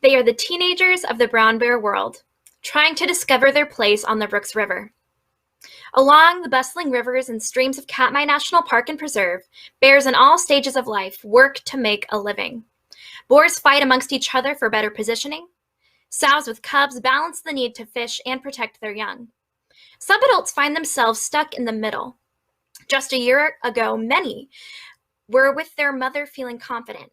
They are the teenagers of the brown bear world, trying to discover their place on the Brooks River. Along the bustling rivers and streams of Katmai National Park and Preserve, bears in all stages of life work to make a living. Boars fight amongst each other for better positioning. Sows with cubs balance the need to fish and protect their young. Subadults find themselves stuck in the middle. Just a year ago, many were with their mother feeling confident.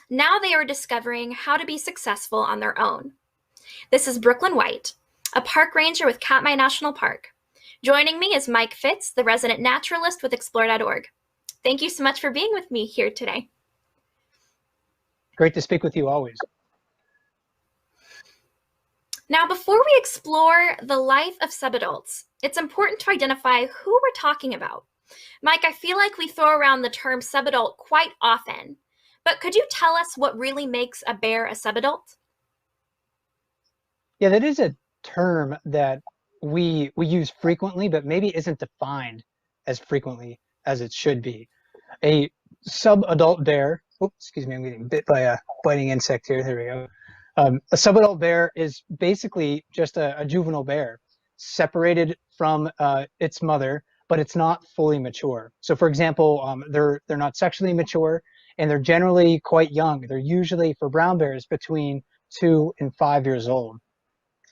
Now they are discovering how to be successful on their own. This is Brooklyn White, a park ranger with Katmai National Park. Joining me is Mike Fitz, the resident naturalist with Explore.org. Thank you so much for being with me here today. Great to speak with you always. Now, before we explore the life of subadults, it's important to identify who we're talking about. Mike, I feel like we throw around the term subadult quite often, but could you tell us what really makes a bear a subadult? Yeah, that is a term that we use frequently, but maybe isn't defined as frequently as it should be. A subadult bear, oops, excuse me, I'm getting bit by a biting insect here. There we go. A subadult bear is basically just a juvenile bear, separated from its mother, but it's not fully mature. So, for example, they're not sexually mature, and they're generally quite young. They're usually, for brown bears, between 2 and 5 years old.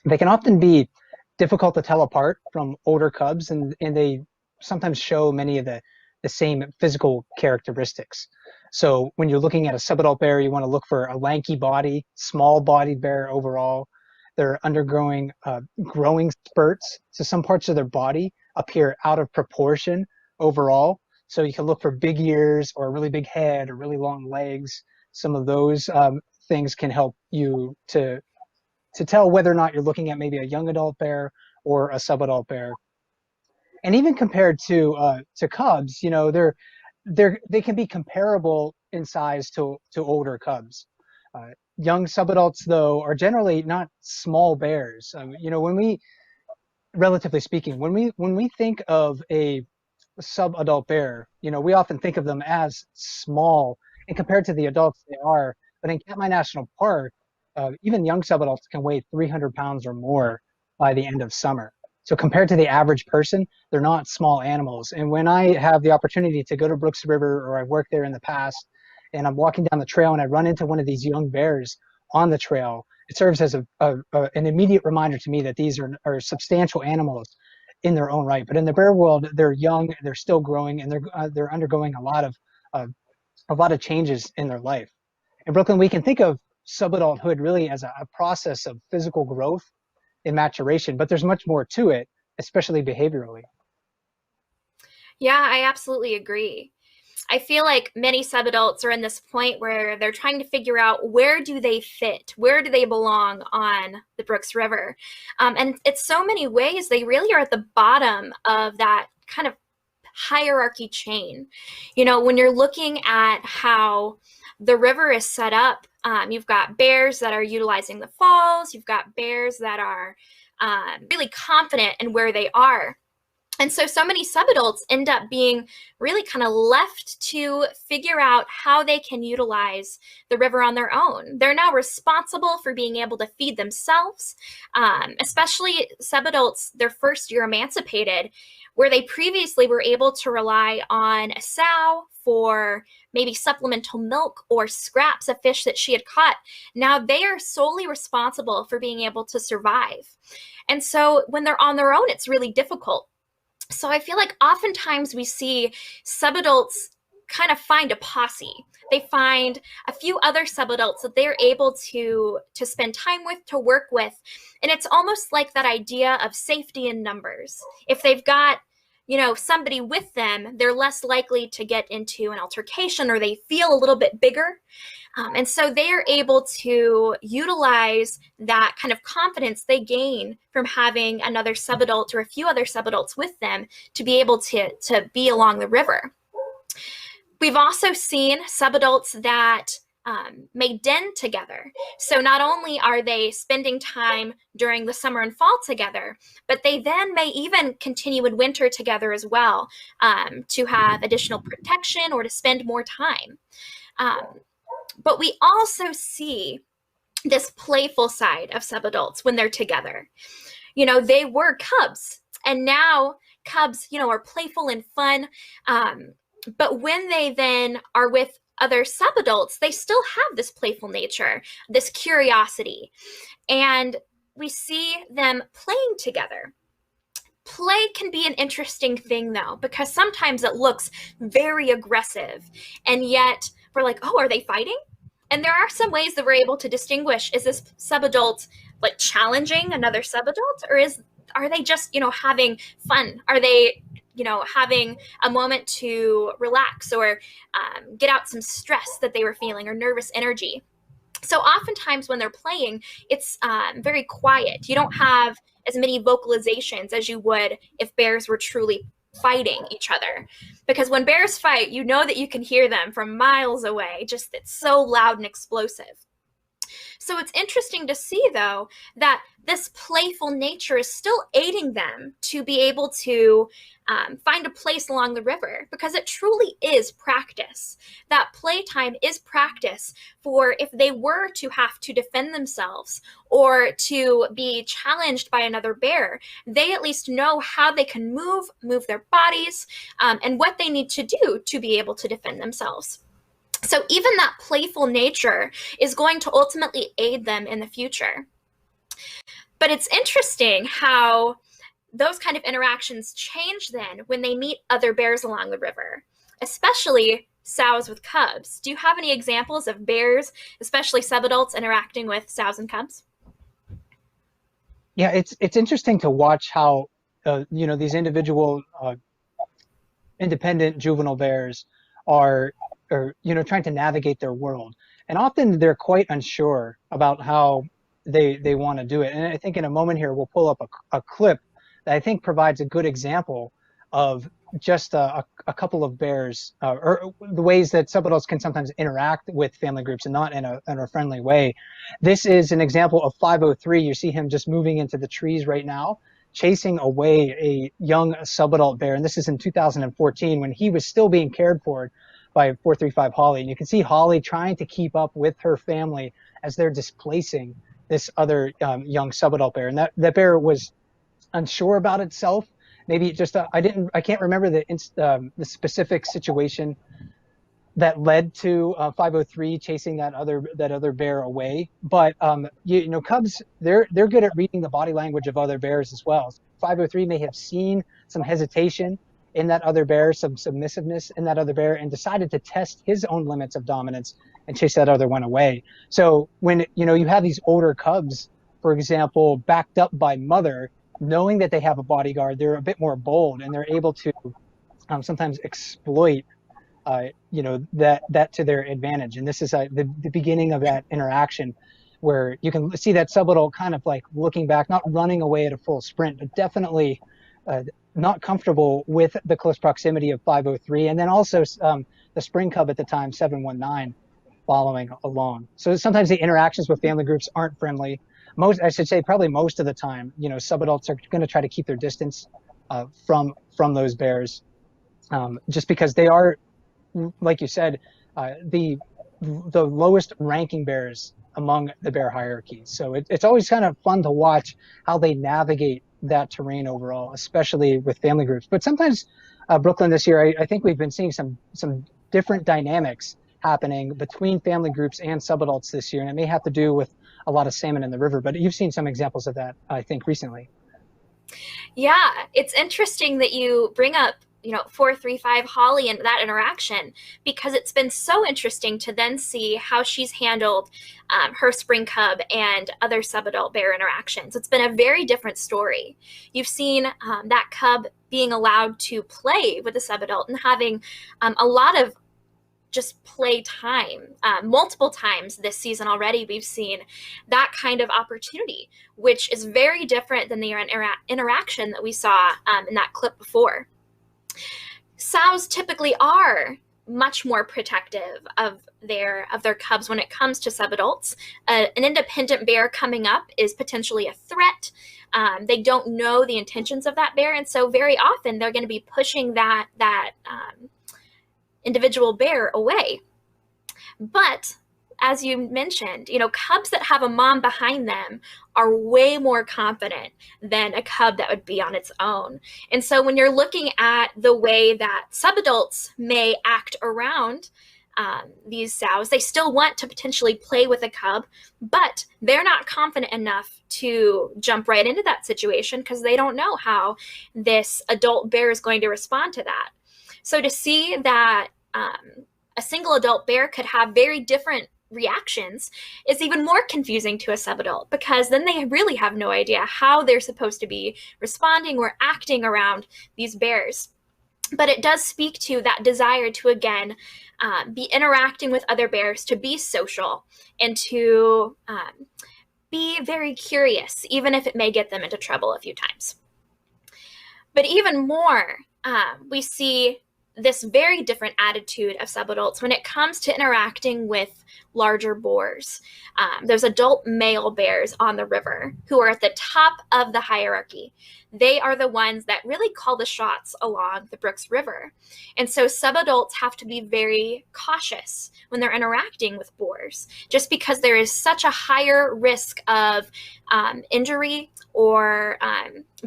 They can often be difficult to tell apart from older cubs, and they sometimes show many of the same physical characteristics. So when you're looking at a subadult bear, you want to look for a lanky body, small-bodied bear overall. They're undergoing growing spurts, so some parts of their body appear out of proportion overall. So you can look for big ears or a really big head or really long legs. Some of those things can help you to tell whether or not you're looking at maybe a young adult bear or a subadult bear. And even compared to cubs, you know, they can be comparable in size to older cubs. Young subadults, though, are generally not small bears. You know, relatively speaking, when we think of a subadult bear, you know, we often think of them as small, and compared to the adults, they are. But in Katmai National Park, even young subadults can weigh 300 pounds or more by the end of summer. So compared to the average person, they're not small animals. And when I have the opportunity to go to Brooks River, or I've worked there in the past, and I'm walking down the trail and I run into one of these young bears on the trail, it serves as an immediate reminder to me that these are substantial animals in their own right. But in the bear world, they're young, they're still growing, and they're undergoing a lot of changes in their life. In Brooklyn, we can think of subadulthood really as a process of physical growth and maturation, but there's much more to it, especially behaviorally. Yeah, I absolutely agree. I feel like many subadults are in this point where they're trying to figure out, where do they fit? Where do they belong on the Brooks River? And it's so many ways they really are at the bottom of that kind of hierarchy chain. You know, when you're looking at how the river is set up, you've got bears that are utilizing the falls, you've got bears that are really confident in where they are. And so many subadults end up being really kind of left to figure out how they can utilize the river on their own. They're now responsible for being able to feed themselves, especially subadults, their first year emancipated, where they previously were able to rely on a sow for maybe supplemental milk or scraps of fish that she had caught. Now they are solely responsible for being able to survive. And so when they're on their own, it's really difficult. So I feel like oftentimes we see subadults kind of find a posse. They find a few other subadults that they're able to spend time with, to work with. And it's almost like that idea of safety in numbers. If they've got, you know, somebody with them, they're less likely to get into an altercation, or they feel a little bit bigger. And so they are able to utilize that kind of confidence they gain from having another subadult or a few other subadults with them to be able to be along the river. We've also seen subadults that may den together. So not only are they spending time during the summer and fall together, but they then may even continue in winter together as well, to have additional protection or to spend more time. But we also see this playful side of subadults when they're together. You know, they were cubs, and now cubs, you know, are playful and fun. But when they then are with other subadults, they still have this playful nature, this curiosity, and we see them playing together. Play can be an interesting thing though, because sometimes it looks very aggressive, and yet we're like, oh, are they fighting? And there are some ways that we're able to distinguish, is this subadult like challenging another subadult, or are they just, you know, having fun? Are they, you know, having a moment to relax or get out some stress that they were feeling or nervous energy? So oftentimes when they're playing, it's very quiet. You don't have as many vocalizations as you would if bears were truly fighting each other. Because when bears fight, you know that you can hear them from miles away. Just it's so loud and explosive. So it's interesting to see, though, that this playful nature is still aiding them to be able to find a place along the river, because it truly is practice. That playtime is practice for if they were to have to defend themselves or to be challenged by another bear, they at least know how they can move their bodies, and what they need to do to be able to defend themselves. So even that playful nature is going to ultimately aid them in the future. But it's interesting how those kind of interactions change then when they meet other bears along the river, especially sows with cubs. Do you have any examples of bears, especially subadults, interacting with sows and cubs? Yeah, it's interesting to watch how you know, these individual independent juvenile bears are, you know, trying to navigate their world, and often they're quite unsure about how they want to do it. And I think in a moment here we'll pull up a clip that I think provides a good example of just a couple of bears, or the ways that subadults can sometimes interact with family groups and not in a friendly way. This is an example of 503. You see him just moving into the trees right now, chasing away a young subadult bear. And this is in 2014 when he was still being cared for by 435 Holly. And you can see Holly trying to keep up with her family as they're displacing this other young subadult bear. And that bear was unsure about itself. Maybe it just I can't remember the specific situation that led to 503 chasing that other bear away. But you know, cubs, they're good at reading the body language of other bears as well. 503 may have seen some hesitation in that other bear, some submissiveness in that other bear, and decided to test his own limits of dominance and chase that other one away. So when, you know, you have these older cubs, for example, backed up by mother, knowing that they have a bodyguard, they're a bit more bold, and they're able to sometimes exploit you know, that to their advantage. And this is the beginning of that interaction, where you can see that subadult kind of like looking back, not running away at a full sprint, but definitely not comfortable with the close proximity of 503, and then also the spring cub at the time, 719, following along. So sometimes the interactions with family groups aren't friendly. I should say, probably most of the time, you know, subadults are going to try to keep their distance from those bears, just because they are, like you said, the lowest ranking bears among the bear hierarchy. So it's always kind of fun to watch how they navigate that terrain overall, especially with family groups. But sometimes, Brooklyn, this year, I think we've been seeing some different dynamics happening between family groups and subadults this year, and it may have to do with a lot of salmon in the river. But you've seen some examples of that, I think, recently. Yeah, it's interesting that you bring up, you know, 435 Holly and that interaction, because it's been so interesting to then see how she's handled her spring cub and other subadult bear interactions. It's been a very different story. You've seen that cub being allowed to play with the subadult and having a lot of just play time. Multiple times this season already, we've seen that kind of opportunity, which is very different than the interaction that we saw in that clip before. Sows typically are much more protective of their cubs when it comes to subadults. An independent bear coming up is potentially a threat. They don't know the intentions of that bear, and so very often they're going to be pushing that individual bear away. But as you mentioned, cubs that have a mom behind them are way more confident than a cub that would be on its own. And so when you're looking at the way that subadults may act around these sows, they still want to potentially play with a cub, but they're not confident enough to jump right into that situation because they don't know how this adult bear is going to respond to that. So to see that a single adult bear could have very different reactions is even more confusing to a subadult, because then they really have no idea how they're supposed to be responding or acting around these bears. But it does speak to that desire to, again, be interacting with other bears, to be social, and to be very curious, even if it may get them into trouble a few times. But even more, we see this very different attitude of subadults when it comes to interacting with larger boars. Those adult male bears on the river who are at the top of the hierarchy. They are the ones that really call the shots along the Brooks River. And so subadults have to be very cautious when they're interacting with boars, just because there is such a higher risk of injury or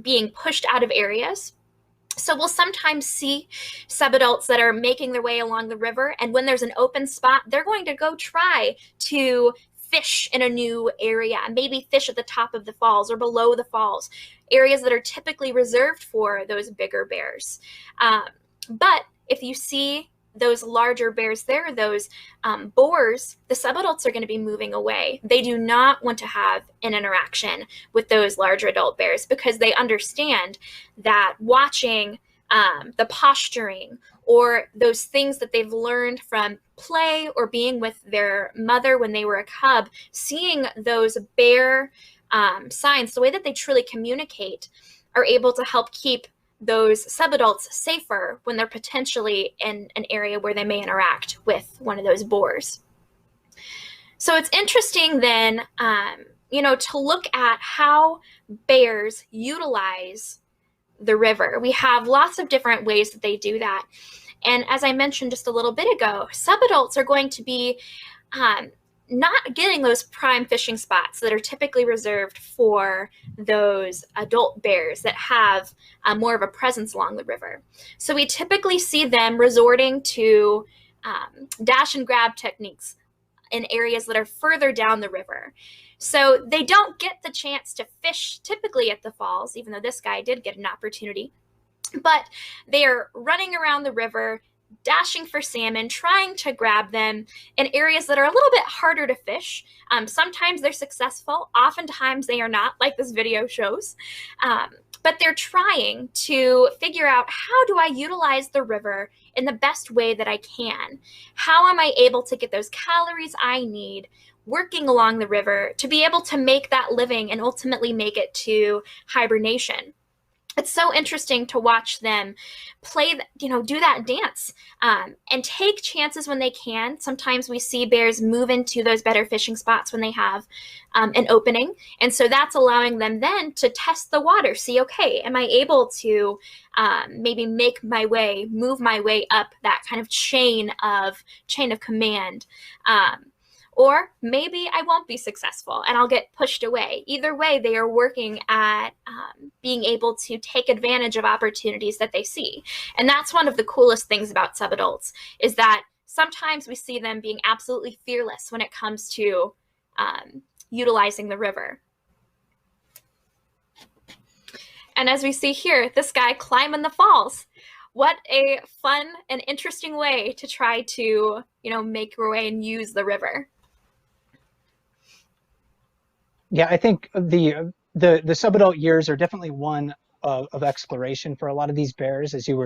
being pushed out of areas. So we'll sometimes see subadults that are making their way along the river, and when there's an open spot, they're going to go try to fish in a new area, maybe fish at the top of the falls or below the falls, areas that are typically reserved for those bigger bears. But if you see those larger bears there, those boars, the subadults are going to be moving away. They do not want to have an interaction with those larger adult bears, because they understand that watching the posturing or those things that they've learned from play or being with their mother when they were a cub, seeing those bear signs, the way that they truly communicate, are able to help keep those subadults safer when they're potentially in an area where they may interact with one of those boars. So it's interesting then, to look at how bears utilize the river. We have lots of different ways that they do that. And as I mentioned just a little bit ago, subadults are going to be not getting those prime fishing spots that are typically reserved for those adult bears that have more of a presence along the river. So we typically see them resorting to dash and grab techniques in areas that are further down the river. So they don't get the chance to fish typically at the falls, even though this guy did get an opportunity. But they are running around the river, dashing for salmon, trying to grab them in areas that are a little bit harder to fish. Sometimes they're successful, oftentimes they are not, like this video shows. But they're trying to figure out, how do I utilize the river in the best way that I can? How am I able to get those calories I need working along the river to be able to make that living and ultimately make it to hibernation? It's so interesting to watch them play, do that dance and take chances when they can. Sometimes we see bears move into those better fishing spots when they have an opening. And so that's allowing them then to test the water, see, okay, am I able to maybe move my way up that kind of chain of command. Or maybe I won't be successful and I'll get pushed away. Either way, they are working at being able to take advantage of opportunities that they see. And that's one of the coolest things about subadults, is that sometimes we see them being absolutely fearless when it comes to utilizing the river. And as we see here, this guy climbing the falls. What a fun and interesting way to try to, make your way and use the river. Yeah, I think the subadult years are definitely one of exploration for a lot of these bears, as you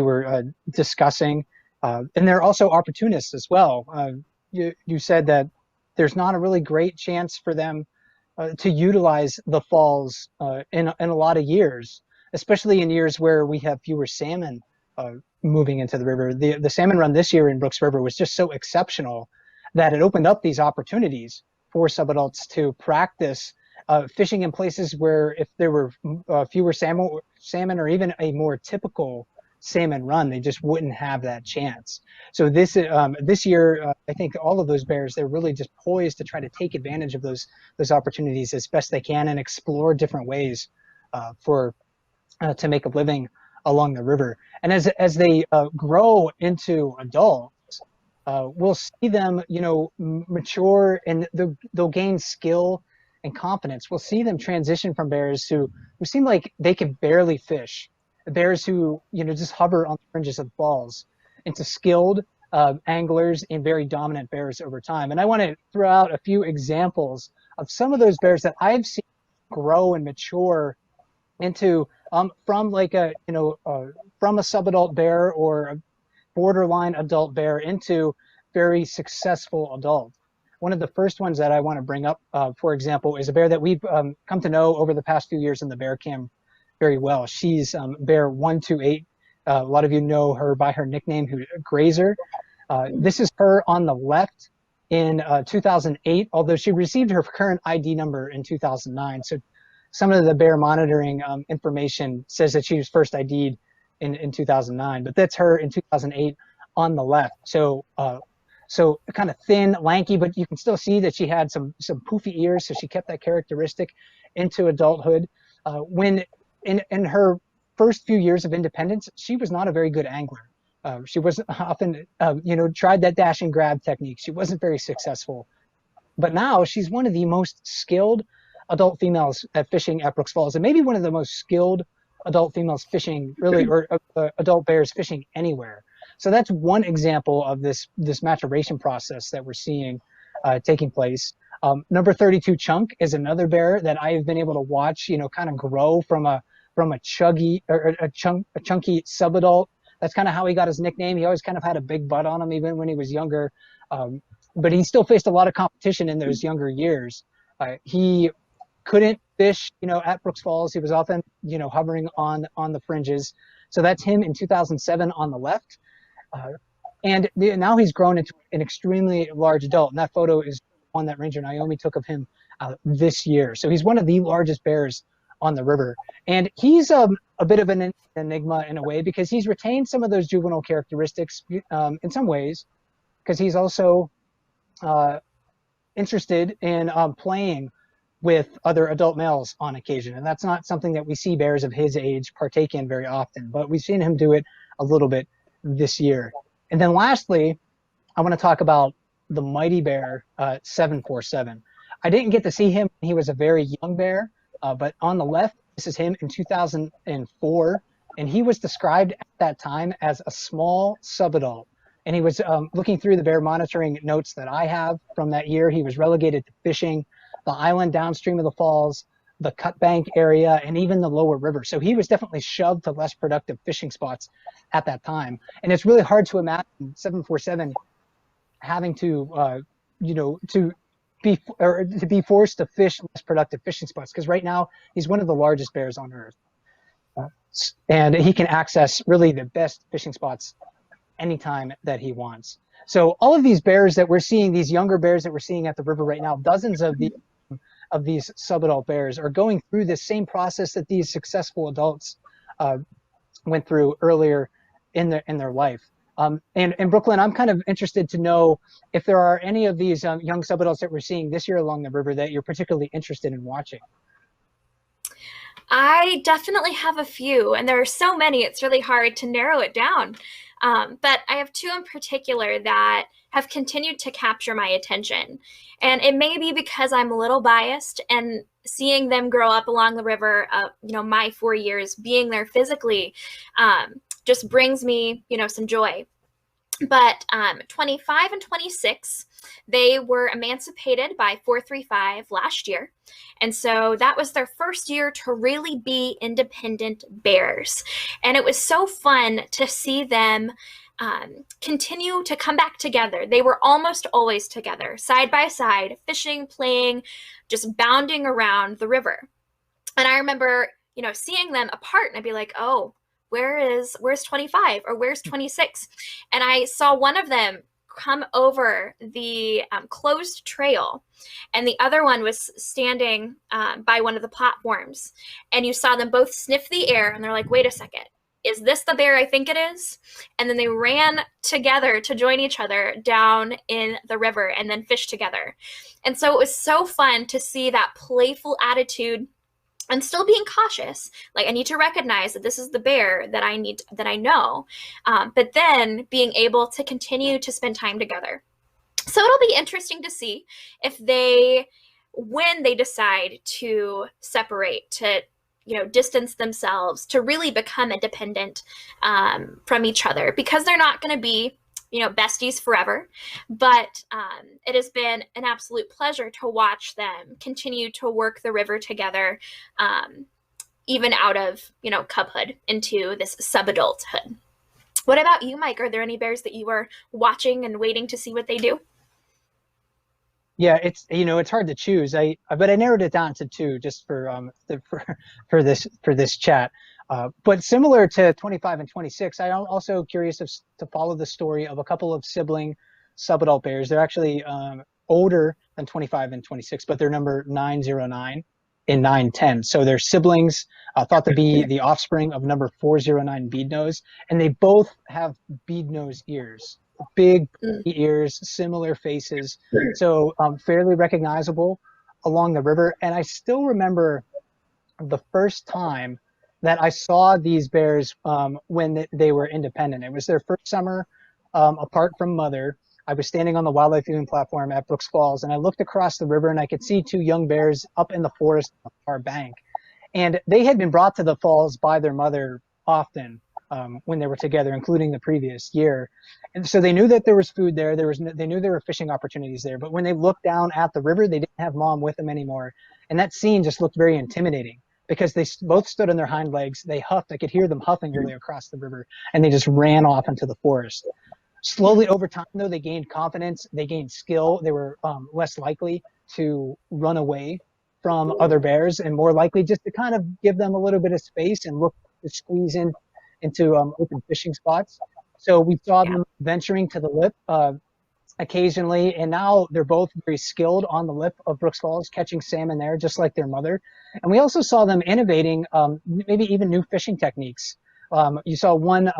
were discussing, and they're also opportunists as well. You said that there's not a really great chance for them to utilize the falls in a lot of years, especially in years where we have fewer salmon moving into the river. The salmon run this year in Brooks River was just so exceptional that it opened up these opportunities for subadults to practice fishing in places where, if there were fewer salmon or even a more typical salmon run, they just wouldn't have that chance. So this year, I think all of those bears, they're really just poised to try to take advantage of those opportunities as best they can and explore different ways for to make a living along the river. And as they grow into adults, we'll see them, mature, and they'll gain skill and confidence. We'll see them transition from bears who seem like they can barely fish, bears who just hover on the fringes of balls, into skilled anglers and very dominant bears over time. And I want to throw out a few examples of some of those bears that I've seen grow and mature into from like from a subadult bear or a borderline adult bear into very successful adult. One of the first ones that I want to bring up, for example, is a bear that we've come to know over the past few years in the bear cam very well. She's bear 128. A lot of you know her by her nickname, Grazer. This is her on the left in 2008, although she received her current ID number in 2009. So some of the bear monitoring information says that she was first ID'd in 2009, but that's her in 2008 on the left. So kind of thin, lanky, but you can still see that she had some poofy ears, so she kept that characteristic into adulthood. When in her first few years of independence, she was not a very good angler. She was often, tried that dash and grab technique. She wasn't very successful. But now she's one of the most skilled adult females at fishing at Brooks Falls, and maybe one of the most skilled adult females fishing, really, or adult bears fishing anywhere. So that's one example of this maturation process that we're seeing taking place. Number 32 Chunk is another bear that I've been able to watch, kind of grow from a chunky subadult. That's kind of how he got his nickname. He always kind of had a big butt on him, even when he was younger. But he still faced a lot of competition in those younger years. He couldn't fish, at Brooks Falls. He was often, hovering on the fringes. So that's him in 2007 on the left. And now he's grown into an extremely large adult. And that photo is one that Ranger Naomi took of him this year. So he's one of the largest bears on the river. And he's a bit of an enigma in a way, because he's retained some of those juvenile characteristics in some ways, because he's also interested in playing with other adult males on occasion. And that's not something that we see bears of his age partake in very often, but we've seen him do it a little bit this year. And then lastly, I want to talk about the mighty bear 747. I didn't get to see him when he was a very young bear, but on the left, this is him in 2004, and he was described at that time as a small subadult. And he was looking through the bear monitoring notes that I have from that year. He was relegated to fishing the island downstream of the falls, the cut bank area, and even the lower river. So he was definitely shoved to less productive fishing spots at that time. And it's really hard to imagine 747 having to be forced to fish less productive fishing spots, because right now he's one of the largest bears on earth, and he can access really the best fishing spots anytime that he wants. So all of these bears that we're seeing, these younger bears that we're seeing at the river right now, dozens of these subadult bears are going through this same process that these successful adults went through earlier in their life. And in Brooklyn, I'm kind of interested to know if there are any of these young subadults that we're seeing this year along the river that you're particularly interested in watching. I definitely have a few, and there are so many, it's really hard to narrow it down. But I have two in particular that have continued to capture my attention. And it may be because I'm a little biased, and seeing them grow up along the river, my 4 years being there physically, just brings me, some joy. But 25 and 26, they were emancipated by 435 last year. And so that was their first year to really be independent bears. And it was so fun to see them continue to come back together. They were almost always together, side by side, fishing, playing, just bounding around the river. And I remember, seeing them apart, and I'd be like, oh, where's 25 or where's 26? And I saw one of them come over the closed trail, and the other one was standing by one of the platforms, and you saw them both sniff the air, and they're like, wait a second, is this the bear I think it is? And then they ran together to join each other down in the river and then fish together. And so it was so fun to see that playful attitude and still being cautious. Like, I need to recognize that this is the bear that I know, but then being able to continue to spend time together. So it'll be interesting to see if when they decide to separate, to distance themselves, to really become independent from each other, because they're not going to be besties forever. But it has been an absolute pleasure to watch them continue to work the river together, even out of cubhood into this subadulthood. What about you, Mike? Are there any bears that you are watching and waiting to see what they do? Yeah, it's hard to choose. But I narrowed it down to two just for this chat. But similar to 25 and 26, I'm also curious to follow the story of a couple of sibling subadult bears. They're actually older than 25 and 26, but they're number 909 and 910. So they're siblings, thought to be the offspring of number 409 bead nose, and they both have bead nose ears, big ears, similar faces, so fairly recognizable along the river. And I still remember the first time that I saw these bears when they were independent. It was their first summer apart from mother. I was standing on the wildlife viewing platform at Brooks Falls, and I looked across the river, and I could see two young bears up in the forest on the far bank. And they had been brought to the falls by their mother often when they were together, including the previous year. And so they knew that there was food there. They knew there were fishing opportunities there. But when they looked down at the river, they didn't have mom with them anymore. And that scene just looked very intimidating because they both stood on their hind legs. They huffed. I could hear them huffing really across the river, and they just ran off into the forest. Slowly over time, though, they gained confidence, they gained skill. They were less likely to run away from other bears and more likely just to kind of give them a little bit of space and look to squeeze into open fishing spots. So we saw them venturing to the lip occasionally, and now they're both very skilled on the lip of Brooks Falls, catching salmon there, just like their mother. And we also saw them innovating maybe even new fishing techniques. You saw one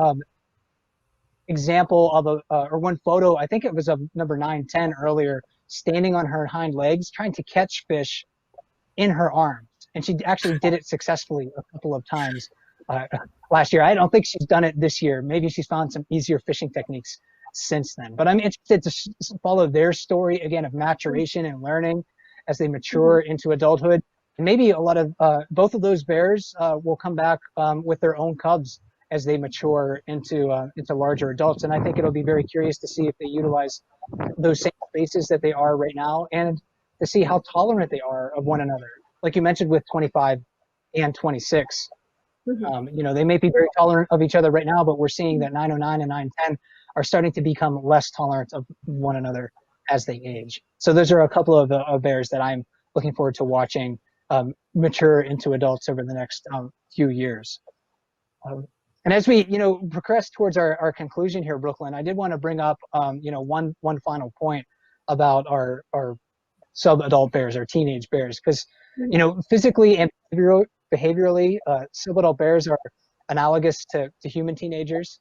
example of or one photo, I think it was of number 910 earlier, standing on her hind legs, trying to catch fish in her arms. And she actually did it successfully a couple of times last year. I don't think she's done it this year. Maybe she's found some easier fishing techniques since then. But I'm interested to follow their story again of maturation and learning as they mature into adulthood. And maybe a lot of both of those bears will come back with their own cubs as they mature into larger adults. And I think it'll be very curious to see if they utilize those same spaces that they are right now, and to see how tolerant they are of one another. Like you mentioned with 25 and 26, they may be very tolerant of each other right now, but we're seeing that 909 and 910 are starting to become less tolerant of one another as they age. So those are a couple of bears that I'm looking forward to watching mature into adults over the next few years. And as we, progress towards our conclusion here, Brooklyn, I did want to bring up, one final point about our sub-adult bears, our teenage bears, because, physically and behaviorally, sub-adult bears are analogous to human teenagers.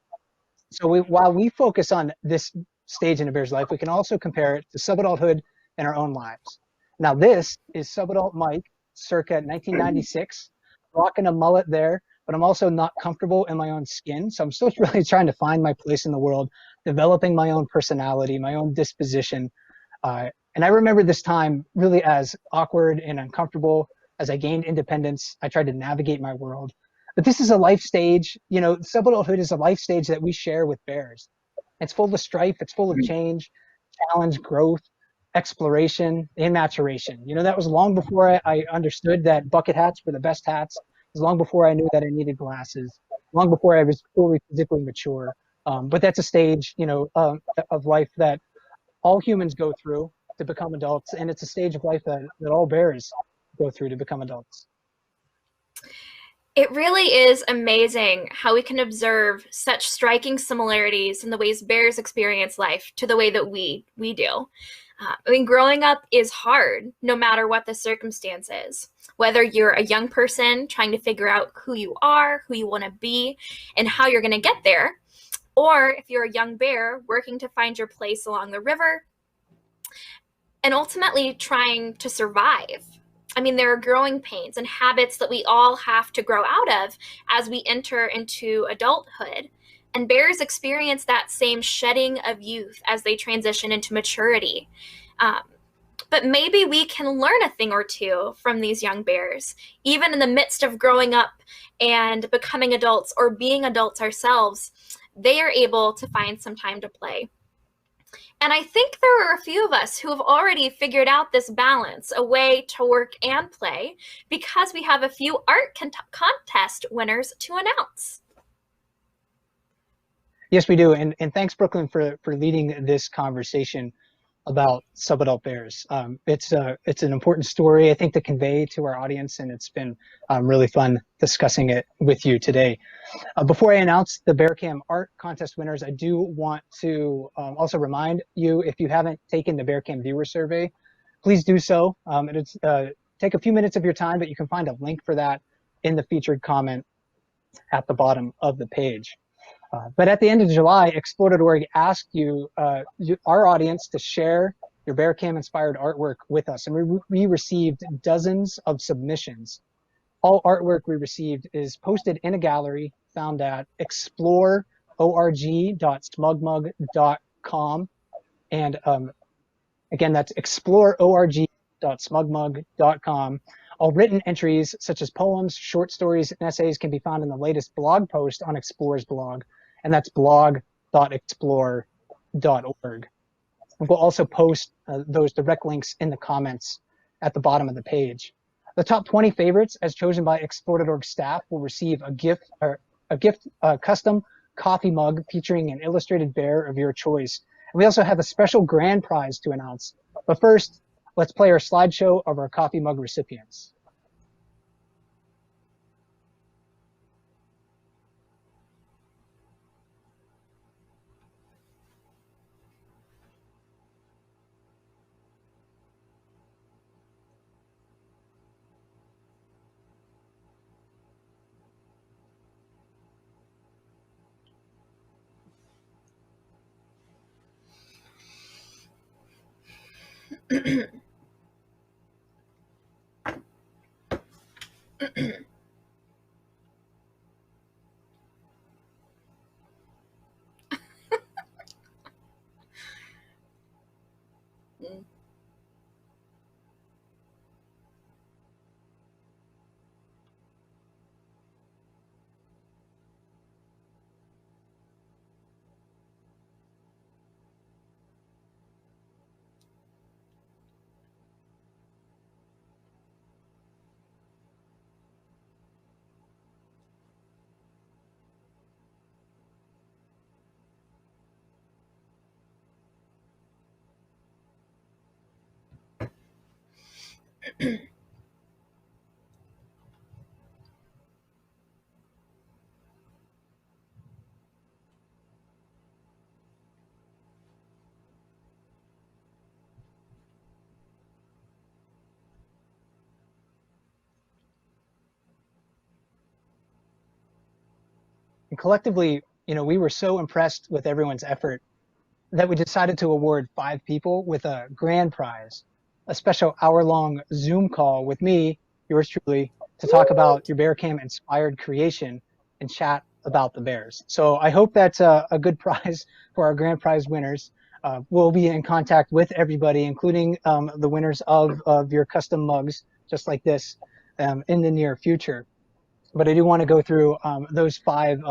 So while we focus on this stage in a bear's life, we can also compare it to sub-adulthood in our own lives. Now, this is subadult Mike, circa 1996, rocking a mullet there. But I'm also not comfortable in my own skin. So I'm still really trying to find my place in the world, developing my own personality, my own disposition. And I remember this time really as awkward and uncomfortable. As I gained independence, I tried to navigate my world. But this is a life stage, subadulthood is a life stage that we share with bears. It's full of strife, it's full of change, challenge, growth, exploration, and maturation. That was long before I understood that bucket hats were the best hats. It was long before I knew that I needed glasses, long before I was fully physically mature. But that's a stage, of life that all humans go through to become adults. And it's a stage of life that all bears go through to become adults. It really is amazing how we can observe such striking similarities in the ways bears experience life to the way that we do. I mean, growing up is hard, no matter what the circumstances. Whether you're a young person trying to figure out who you are, who you want to be, and how you're going to get there, or if you're a young bear working to find your place along the river, and ultimately trying to survive. I mean, there are growing pains and habits that we all have to grow out of as we enter into adulthood. And bears experience that same shedding of youth as they transition into maturity. Um, but maybe we can learn a thing or two from these young bears, even in the midst of growing up and becoming adults or being adults ourselves. They are able to find some time to play. And I think there are a few of us who have already figured out this balance, a way to work and play, because we have a few art contest winners to announce. Yes, we do. And thanks, Brooklyn, for leading this conversation about subadult bears. It's an important story, I think, to convey to our audience, and it's been really fun discussing it with you today. Before I announce the BearCam art contest winners, I do want to also remind you, if you haven't taken the BearCam viewer survey, please do so. It's take a few minutes of your time, but you can find a link for that in the featured comment at the bottom of the page. But at the end of July, Explore.org asked you, our audience, to share your BearCam inspired artwork with us. And we received dozens of submissions. All artwork we received is posted in a gallery found at exploreorg.smugmug.com. And again, that's exploreorg.smugmug.com. All written entries, such as poems, short stories, and essays, can be found in the latest blog post on Explore's blog, and that's blog.explore.org. We'll also post those direct links in the comments at the bottom of the page. The top 20 favorites, as chosen by Explore.org staff, will receive a custom coffee mug featuring an illustrated bear of your choice. And we also have a special grand prize to announce. But first, let's play our slideshow of our coffee mug recipients. And collectively, we were so impressed with everyone's effort that we decided to award 5 people with a grand prize, a special hour-long Zoom call with me, yours truly, to talk about your BearCam inspired creation and chat about the bears. So I hope that's a good prize for our grand prize winners. We'll be in contact with everybody, including the winners of your custom mugs, just like this, in the near future. But I do want to go through those 5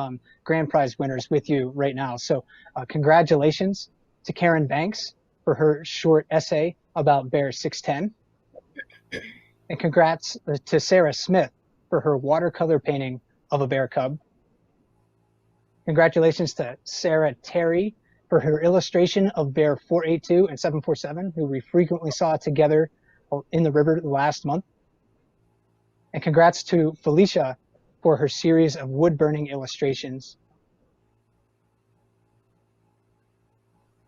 grand prize winners with you right now. So congratulations to Karen Banks for her short essay about Bear 610. And congrats to Sarah Smith for her watercolor painting of a bear cub. Congratulations to Sarah Terry for her illustration of Bear 482 and 747, who we frequently saw together in the river last month. And congrats to Felicia for her series of wood-burning illustrations.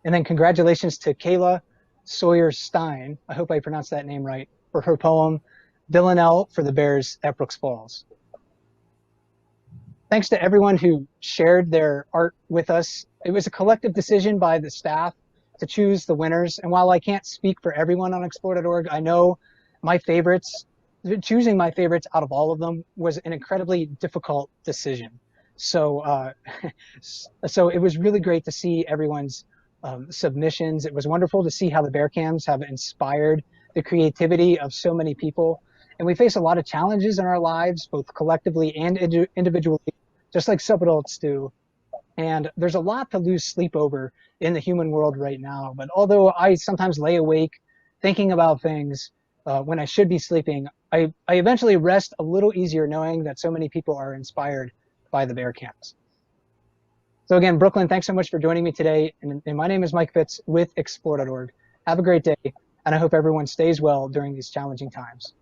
And then congratulations to Kayla Sawyer-Stein, I hope I pronounced that name right, for her poem, Villanelle for the Bears at Brooks Falls. Thanks to everyone who shared their art with us. It was a collective decision by the staff to choose the winners. And while I can't speak for everyone on Explore.org, I know my favorites, choosing my favorites out of all of them was an incredibly difficult decision. So, so it was really great to see everyone's submissions. It was wonderful to see how the bear cams have inspired the creativity of so many people. And we face a lot of challenges in our lives, both collectively and individually, just like subadults do. And there's a lot to lose sleep over in the human world right now. But although I sometimes lay awake thinking about things when I should be sleeping, I eventually rest a little easier knowing that so many people are inspired by the bear cams. So again, Brooklyn, thanks so much for joining me today. And my name is Mike Fitz with Explore.org. Have a great day, and I hope everyone stays well during these challenging times.